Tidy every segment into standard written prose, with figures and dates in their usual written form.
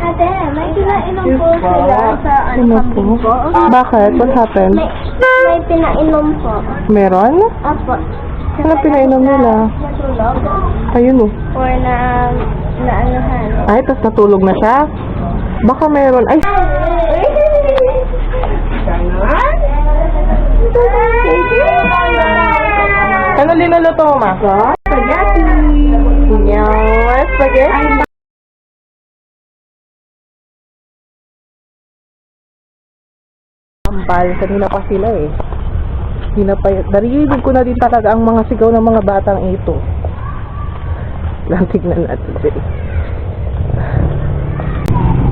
Ate, may pinainom po sila sa kambing ko. Bakit? What happened? May pinainom po. Meron? Opo. Ano pinainom nila? Natulog. Ayun oh. Or naanuhan. Ay, tapos natulog na siya? Baka meron. Ay! Ano linuluto mo, ma? Spaghetti! Yan, spaghetti! Ambal, kanina pa sila eh. Narinig ko na din talaga ang mga sigaw ng mga batang ito. Lang tignan natin sila.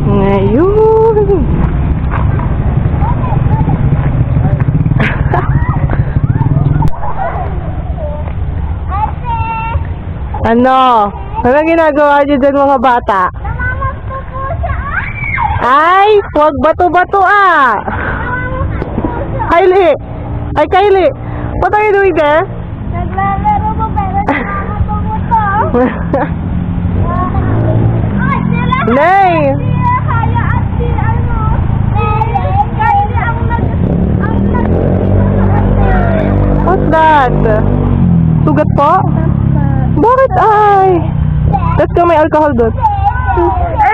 Ngayon! Ano? Ano ginagawa niyo dyan mga bata? Ay! Huwag bato-bato ah! Kylie! Ay, Kylie! What are you doing there? Naglalaro mo pero namamatuto. Nay! Kaya at si ano, Kylie ang What's that? Sugat po? Bakit ay? Let's go, may alcohol doon.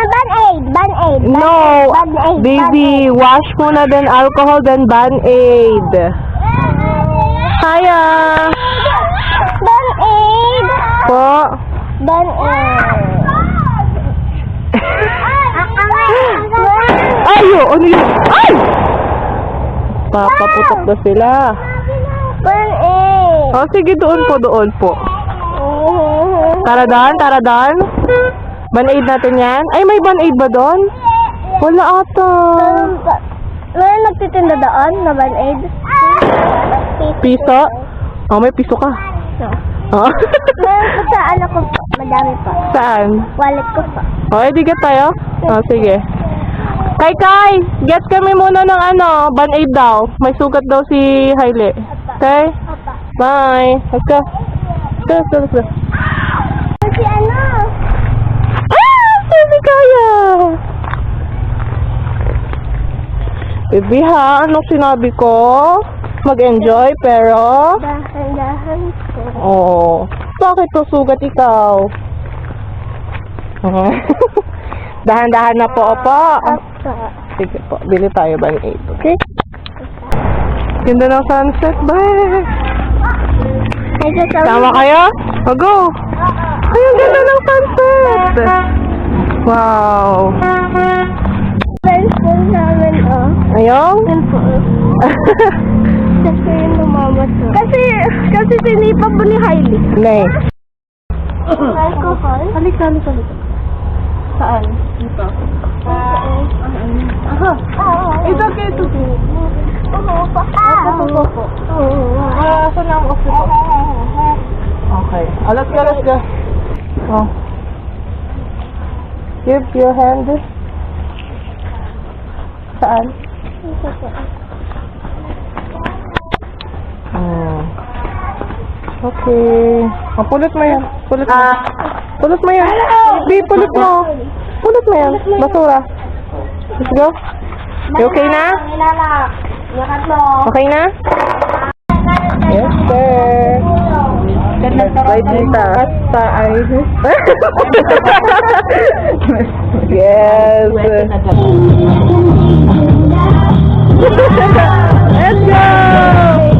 Band-aid! Band-aid! No! Band-aid! Baby, wash muna then alcohol then Band-Aid. Hiya! Band-aid! Po? Band-aid! Ay! Ano yun? Ay! Papaputok na sila. Band-aid! Oh, sige, doon po. Tara doon. Band-Aid natin yan. Ay, may Band-Aid ba doon? Wala ata. May nagtitinda doon na Band-Aid? Piso? Oh, may piso ka. No. Oh. Meron po sa ano ko po. Madami po. Saan? Wallet ko po. Oh, edi get tayo? Oh, sige. Kai! Get kami muna ng ano, Band-Aid daw. May sugat daw si Haile. Okay? Opa. Bye. Let's go. Let's go. Si ano? Hindi kaya. Baby ha, anong sinabi ko? Mag-enjoy, pero... Dahan-dahan po. Oh, bakit to sugat ikaw? Dahan-dahan na po, opo. Opa. Sige po, bili tayo Band-Aid, okay? Ganda ng sunset, bye! Tama kayo? Oh, go! Ay, ang ganda ng sunset! Wow! Friends po namin, oh. Ayong? Yan po. Kasi lumamot po. Kasi sinipa po ni Hailey. Nay. Alcohol? Halika. Saan? Dito. Aha. Ito okay. Umupo ka. Umupo. Saan ang office ko? Okay. Let's go. Oh. Give your hand. Saan? Okay. Pulot mo yan. Pulot mo yan. Di, pulot mo. Pulot mo yan. Basura. Let's go. You okay na? Okay na? Yes, sir. Right dito. Basta ay... Yes. Let's go!